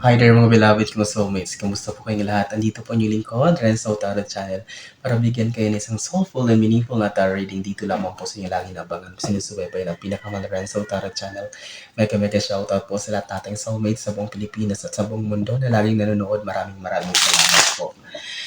Hi there mga beloved kong soulmates. Kamusta po kayong lahat? Andito po ang inyong lingkod, Renzo Tarot Channel, para bigyan kayo ng isang soulful and meaningful na tarot reading. Dito lamang po sa inyo lagi nabangan. Sinusubaybay ng pinakamahal na Renzo Tarot Channel. Mega shoutout po sa lahat ating soulmates sa buong Pilipinas at sa buong mundo na laging nanonood. Maraming salamat po.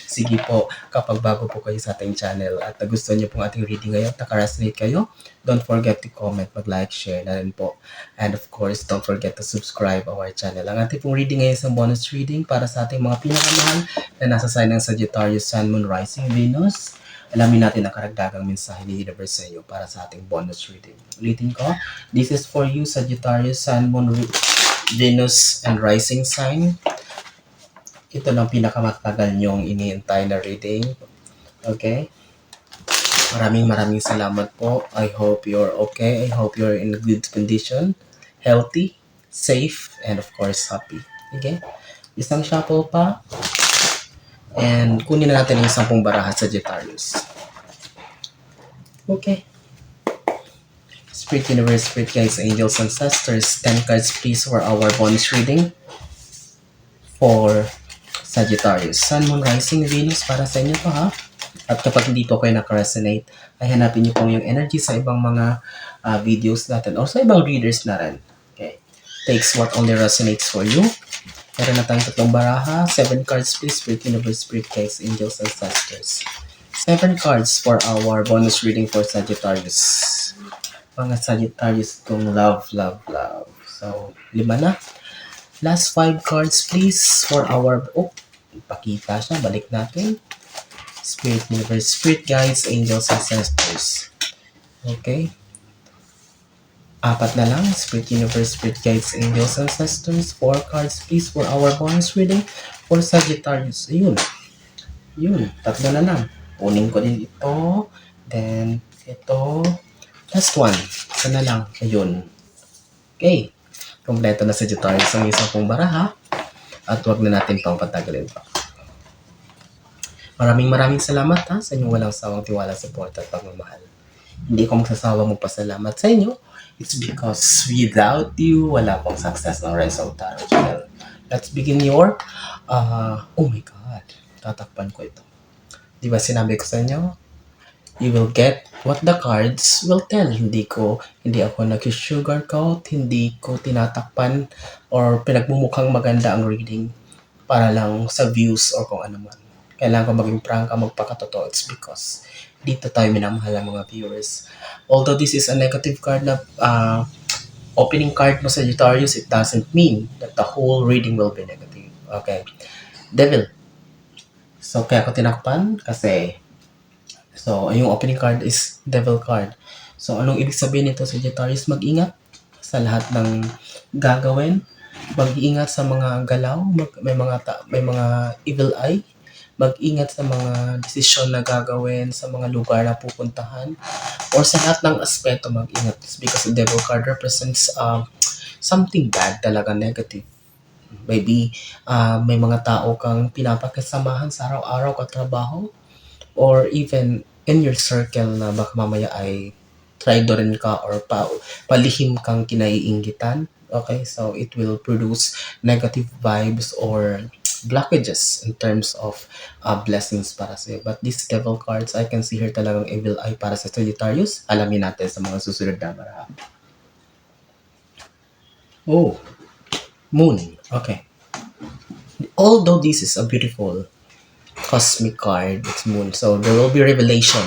Sige po, kapag bago po kayo sa ating channel at gusto niyo pong ating reading ngayon, naka-resonate kayo, don't forget to comment, mag-like, share na rin po. And of course, don't forget to subscribe our channel. Ang ating pong reading ngayon is ang bonus reading para sa ating mga pinakamahal na nasa sign ng Sagittarius, Sun, Moon, Rising, Venus. Alamin natin ang karagdagang mensahe ni Universe sa iyo para sa ating bonus reading. Ulitin ko, this is for you, Sagittarius, Sun, Moon, Venus, and Rising sign. Ito lang pinakamatagal nyong iniintay na reading. Okay? Maraming salamat po. I hope you're okay. I hope you're in good condition, healthy, safe, and of course, happy. Okay? Isang shuffle pa. And kunin na natin yung 10 baraha sa Sagittarius. Okay. Spirit Universe, Spirit Guides, Angels, Ancestors, 10 cards please for our bonus reading for Sagittarius. Sun, Moon, Rising, Venus para sa inyo to ha. At kapag hindi po kayo naka-resonate, ay hanapin niyo po yung energy sa ibang mga videos natin or sa ibang readers na rin. Okay. Takes what only resonates for you. Meron na tayong 3 baraha. 7 cards please. Spirit Universe, Spirit Guides, Angels, Ancestors. 7 cards for our bonus reading for Sagittarius. Mga Sagittarius kong love. So, 5 na. Last 5 cards please for our... Oh, ipakita siya. Balik natin. Spirit Universe, Spirit Guides, Angels, Ancestors. Okay. 4 na lang. Spirit Universe, Spirit Guides, Angels, Ancestors. 4 cards please for our bonus reading for Sagittarius. Ayun. 3 na lang. Kunin ko din ito. Then, ito. Last 1. Isa na lang. Ayun. Okay. Kompleto na Sagittarius ang isang pong baraha. At huwag na natin pang patagalin pa. Maraming salamat ha sa inyong walang sawang tiwala, support at pagmamahal. Hindi ko magsasawa magpasalamat sa inyo. It's because without you, wala pong success ng Renzo Tarot Channel. Let's begin your... oh my God. Tatakpan ko ito. Di ba sinabi ko sa inyo? You will get what the cards will tell. Hindi ako nag-sugarcoat, hindi ko tinatakpan or pinagmumukhang maganda ang reading para lang sa views or kung ano man. Kailangan ko maging prangka, magpakatotoo. It's because dito tayo minamahal ang mga viewers. Although this is a negative card na opening card mo sa Sagittarius, it doesn't mean that the whole reading will be negative. Okay. Devil. So, kaya ko tinakpan kasi yung opening card is Devil card. So, anong ibig sabihin nito sa Sagittarius? Mag-ingat sa lahat ng gagawin. Mag-ingat sa mga galaw. May mga evil eye. Mag-ingat sa mga desisyon na gagawin, sa mga lugar na pupuntahan, or sa lahat ng aspeto mag-ingat. Because the Devil card represents something bad, talaga negative. Maybe may mga tao kang pinapakasamahan sa araw-araw katrabaho, or even in your circle na baka mamaya ay traidorin ka or palihim kang kinaiinggitan. Okay, so it will produce negative vibes or blockages in terms of blessings para sa'yo. But these devil cards, I can see here talagang evil eye para sa Sagittarius. Alamin natin sa mga susunod na baraha. Oh, Moon. Okay. Although this is a beautiful cosmic card, it's Moon. So there will be revelation.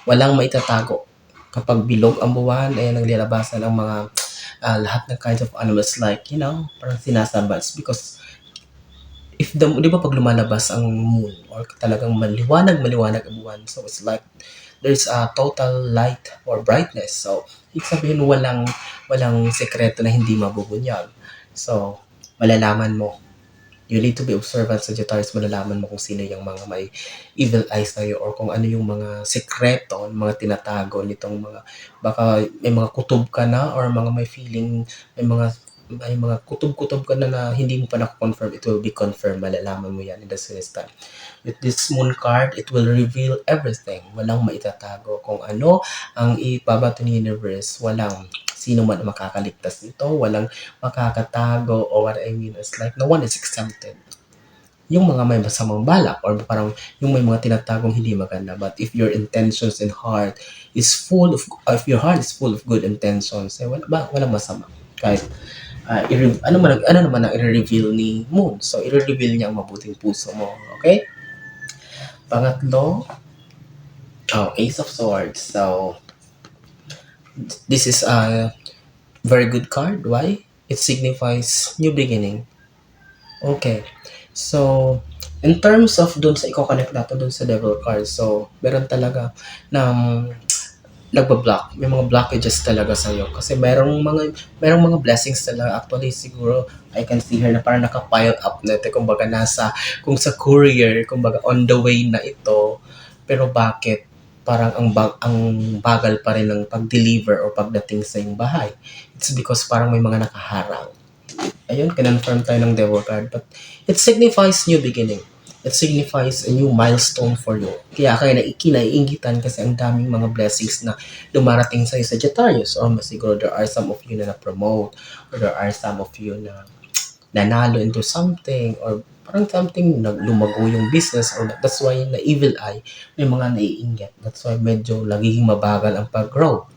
Walang maitatago. Kapag bilog ang buwan, ay naglalabasan ang mga lahat ng kinds of animals like, parang sinasamba. It's because di ba pag lumalabas ang moon or talagang maliwanag ang buwan, so it's like there's a total light or brightness. So, ibig sabihin walang sekreto na hindi mabubunyag. So, malalaman mo. You need to be observant sa Sagittarius, malalaman mo kung sino yung mga may evil eyes sa'yo or kung ano yung mga sekreto, mga tinatago nitong mga, baka may mga kutob ka na or mga may feeling, may mga kutob-kutob ka na hindi mo pa na-confirm, it will be confirmed. Malalaman mo yan in the celestial. With this moon card, it will reveal everything. Walang maitatago. Kung ano ang ibabato ni universe, walang Sino man ang makakaligtas nito, walang makakatago, or what I mean is like, no one is exempted. Yung mga may masamang balak or parang yung may mga tinatagong hindi maganda. But if your intentions and heart is full of, if your heart is full of good intentions, walang masama. Kahit ano naman ang i-reveal ni Moon. So, i-reveal niya ang mabuting puso mo. Okay? Pangatlo, Ace of Swords. So, this is a very good card. Why? It signifies new beginning. Okay. So, in terms of dun sa i-connect natin dun sa devil card, so, meron talaga na nagbablock. May mga blockages talaga sa'yo. Kasi merong mga blessings talaga. Actually, siguro, I can see here na parang naka-pile up na ito. Kumbaga, kung sa courier, kumbaga, on the way na ito. Pero bakit? Parang ang bagal pa rin ng pag-deliver or pagdating sa iyong bahay. It's because parang may mga nakaharang. Ayun, kinonfirm tayo ng devil card. But it signifies new beginning. It signifies a new milestone for you. Kaya kinaiingitan kasi ang daming mga blessings na dumarating sa'yo sa Sagittarius. Or siguro there are some of you na na-promote. Or there are some of you na nanalo into something. Or parang something lumago yung business. Or that's why na evil eye, may mga naiinggit. That's why medyo laging mabagal ang pag-grow.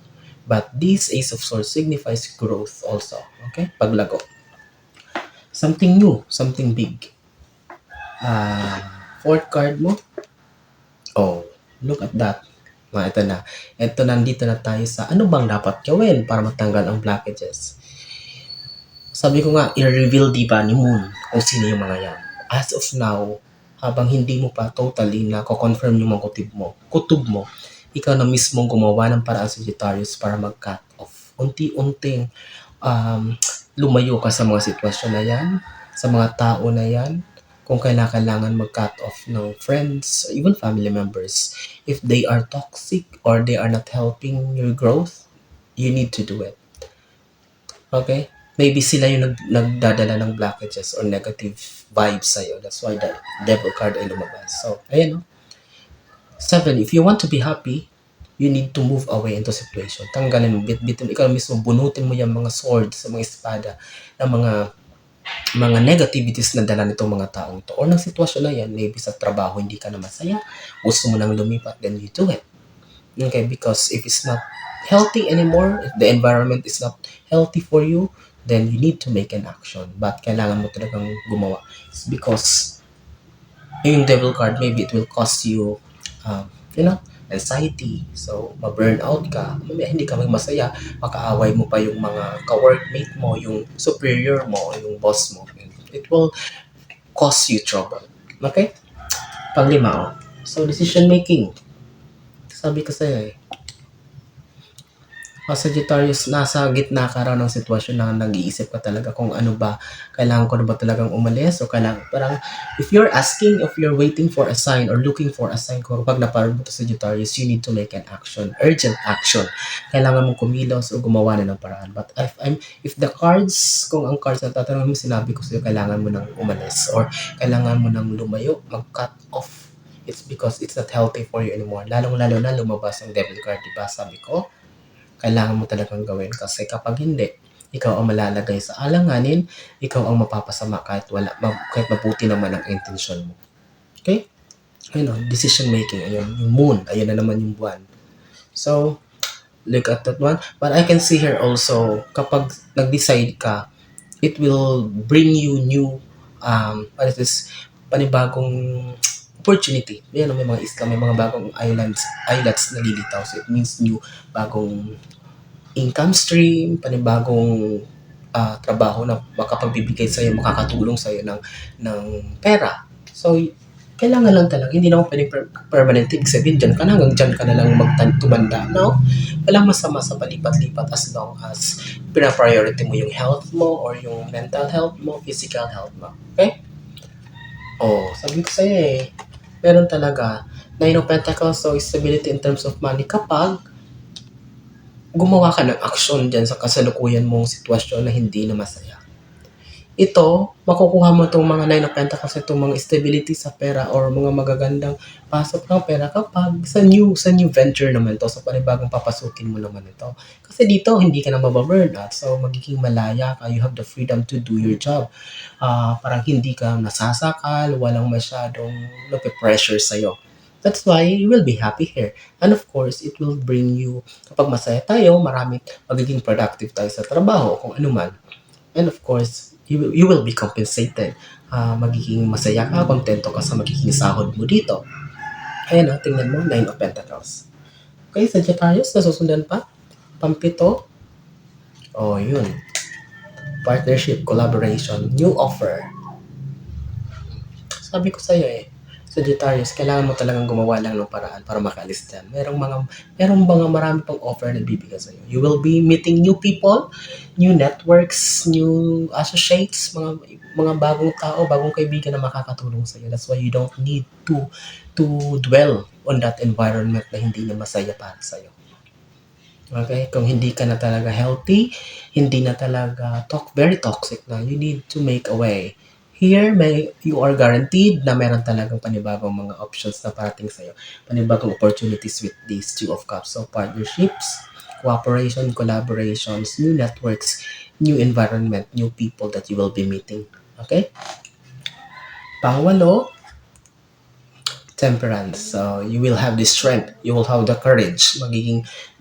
But this Ace of Swords signifies growth also. Okay? Paglago. Something new, something big. Fourth card mo. Oh, look at that. Ito na. Nandito na tayo sa ano bang dapat gawin para matanggal ang blockages. Sabi ko nga, i-reveal diba ni Moon kung sino yung mga yan. As of now, habang hindi mo pa totally na ko-confirm yung mga kutob mo, ikaw na mismong gumawa ng paraan sa Sagittarius para mag-cut off. Unti-unting lumayo ka sa mga sitwasyon na yan, sa mga tao na yan, kung kailangan mag-cut off ng friends, even family members. If they are toxic or they are not helping your growth, you need to do it. Okay? Maybe sila yung nagdadala ng blockages or negative vibes sa'yo. That's why the devil card ay lumabas. So, ayan, no? 7, if you want to be happy, you need to move away into situation. Tanggalin mo, bit-bitin, ikaw mismo, bunutin mo yung mga swords, mga espada, ng mga negativities na dala nitong mga taong to. Or ng sitwasyon na yan, maybe sa trabaho hindi ka na masaya, gusto mo nang lumipat, then you do it. Okay, because if it's not healthy anymore, if the environment is not healthy for you, then you need to make an action. But kailangan mo talagang gumawa. It's because yung devil card, maybe it will cause you, anxiety. So, ma-burn out ka. Hindi ka masaya. Makaaway mo pa yung mga ka-workmate mo, yung superior mo, yung boss mo. It will cause you trouble. Okay? Panglima, So, decision making. Sabi ko sa'yo Sagittarius, nasa gitna ka raw ng sitwasyon na nag-iisip ka talaga kung ano ba, kailangan ko na ba talagang umalis o parang, if you're waiting for a sign or looking for a sign, kung pag naparang mo to Sagittarius, you need to make an action, urgent action. Kailangan mong kumilos o gumawa na ng paraan. But if the cards, kung ang cards na tatanungin mo, sinabi ko sa'yo, kailangan mo nang umalis or kailangan mo nang lumayo, mag-cut off. It's because it's not healthy for you anymore. Lalong-lalo na lumabas ang devil card, diba? Sabi ko, kailangan mo talagang gawin kasi kapag hindi, ikaw ang malalagay sa alanganin, ikaw ang mapapasama kahit mabuti naman ang intensyon mo. Okay? Decision making, ayun, yung moon, ayun na naman yung buwan. So, look at that one. But I can see here also, kapag nag-decide ka, it will bring you new, panibagong opportunity. Yan, may mga isla, may mga bagong islets na lilitaw. So, it means new, bagong income stream, panibagong trabaho na makapagbibigay sa'yo, makakatulong sa'yo ng pera. So, kailangan lang talaga, hindi naman pwedeng permanent. Ibig sabihin, dyan ka na, hanggang dyan ka na lang tumanda. No? Walang masama sa palipat-lipat as long as pina-priority mo yung health mo or yung mental health mo, physical health mo. Okay? Sabi ko sa'yo meron talaga 9 of Pentacles, so stability in terms of money kapag gumawa ka ng action dyan sa kasalukuyan mong sitwasyon na hindi na masaya. ito, makukuha mo itong mga Nine of Pentacles, itong mga stability sa pera or mga magagandang pasok ng pera kapag sa new venture naman to, sa panibagong papasukin mo naman ito. Kasi dito, hindi ka na mababurn out. So, magiging malaya ka. You have the freedom to do your job. Parang hindi ka nasasakal, walang masyadong pressure sa'yo. That's why you will be happy here. And of course, it will bring you, kapag masaya tayo, magiging productive tayo sa trabaho, kung ano man. And of course, you will be compensated. Magiging masaya ka, kontento ka sa magiging sahod mo dito. Ayan tingnan mo, Nine of Pentacles. Okay, Sagittarius, nasusundan pa? Pampito. Oh, yun. Partnership, collaboration, new offer. Sabi ko sa'yo Sagittarius, kailangan mo talagang gumawa lang ng paraan para makaalis dyan. Merong mga marami pang offer na bibigyan sa'yo. You will be meeting new people, new networks, new associates, mga bagong tao, bagong kaibigan na makakatulong sa'yo. That's why you don't need to dwell on that environment na hindi na masaya para sa'yo. Okay? Kung hindi ka na talaga healthy, hindi na talaga very toxic na, you need to make a way. Here, you are guaranteed na meron talagang panibagong mga options na parating sa'yo. Panibagong opportunities with these Two of Cups. So, partnerships, cooperation, collaborations, new networks, new environment, new people that you will be meeting. Okay? Pangwalo, Temperance. So, you will have the strength. You will have the courage.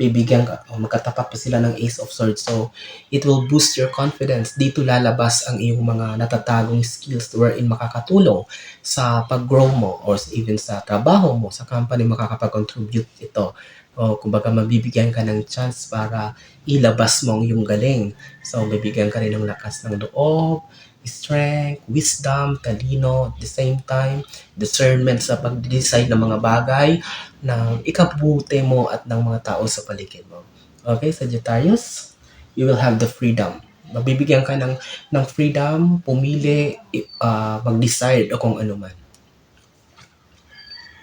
Bibigyan ka. Magkatapat pa sila ng Ace of Swords. So, it will boost your confidence. Dito lalabas ang iyong mga natatagong skills wherein makakatulong sa pag-grow mo or even sa trabaho mo, sa company makakapag-contribute ito. O kumbaga mabibigyan ka ng chance para ilabas mo ang iyong galing. So, bibigyan ka rin ng lakas ng loob, strength, wisdom, talino, at the same time, discernment sa pag-decide ng mga bagay ng ikabubuti mo at ng mga tao sa paligid mo. Okay, Sagittarius, you will have the freedom. Mabibigyan ka ng freedom, pumili, mag-decide o kung ano man.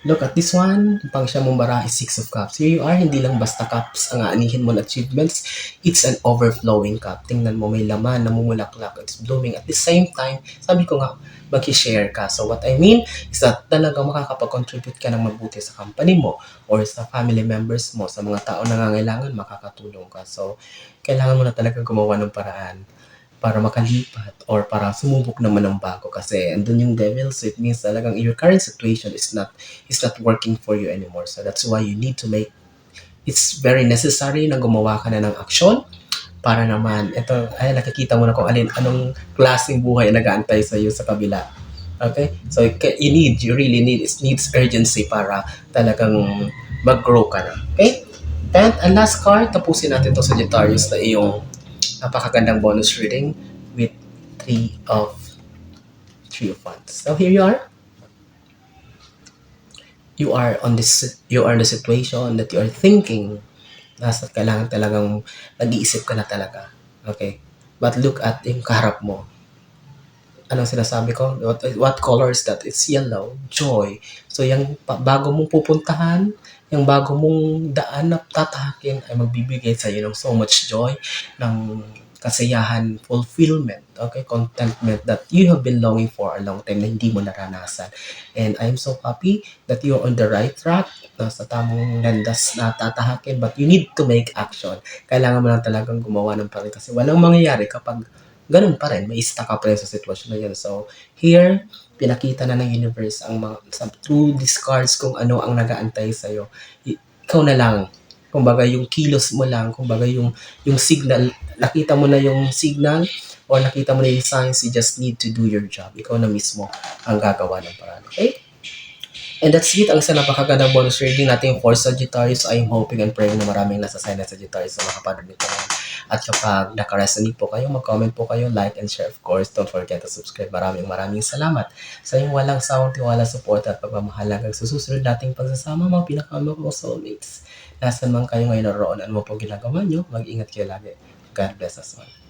Look at this one, pang siya mong bara is Six of Cups. Here you are, hindi lang basta cups ang aanihin mo na achievements, it's an overflowing cup. Tingnan mo, may laman, namumulaklak, it's blooming. At the same time, sabi ko nga, mag-share ka. So what I mean is that talagang makakapag-contribute ka ng mabuti sa company mo or sa family members mo, sa mga tao na nangangailangan, makakatulong ka. So, kailangan mo na talaga gumawa ng paraan para makalipat or para sumubok naman ng bago kasi andun yung devil, so it means talagang your current situation is not working for you anymore. So that's why you need to it's very necessary na gumawa ka na ng aksyon para naman nakikita mo na kung anong klaseng buhay na nag-aantay sa iyo sa kabila. Okay? So you really need, it needs urgency para talagang mag-grow ka na. Okay? And last card, tapusin natin to, Sagittarius, na iyong napakagandang bonus reading with Three of Wands. So here you are. You are in the situation that you are thinking. Nasa kailangan talagang nag-iisip ka na talaga. Okay? But look at yung kaharap mo. Anong sinasabi ko? What color is that? It's yellow. Joy. So yung bago mong pupuntahan, yung bago mong daan na tatahakin ay magbibigay sa iyo ng so much joy, ng kasiyahan, fulfillment, okay, contentment that you have been longing for a long time na hindi mo naranasan. And I'm so happy that you're on the right track, sa tamang landas na tatahakin, but you need to make action. Kailangan mo lang talagang gumawa ng paraan kasi walang mangyayari kapag ganun pa rin, may stuck ka pa rin sa sitwasyon na yun. So, here, pinakita na ng universe through these cards kung ano ang nag-aantay sa'yo. Ikaw na lang. Kumbaga, yung kilos mo lang, kumbaga yung signal, nakita mo na yung signal or nakita mo na yung signs, you just need to do your job. Ikaw na mismo ang gagawa ng paraan. Okay? And that's it. Ang isa napakagandang bonus reading natin for Sagittarius. I'm hoping and praying na maraming nasa sign na Sagittarius na makapanood nito. At kapag nakaresonate po kayo, mag-comment po kayo, like and share. Of course, don't forget to subscribe. Maraming salamat sa inyong walang sawang tiwala, support at pagmamahal hanggang sa susunod nating pagsasama, mga pinakamahal kong soulmates. Nasaan man kayo ngayon naroon, ano mo po ginagawa nyo, mag-ingat kayo lagi. God bless us all.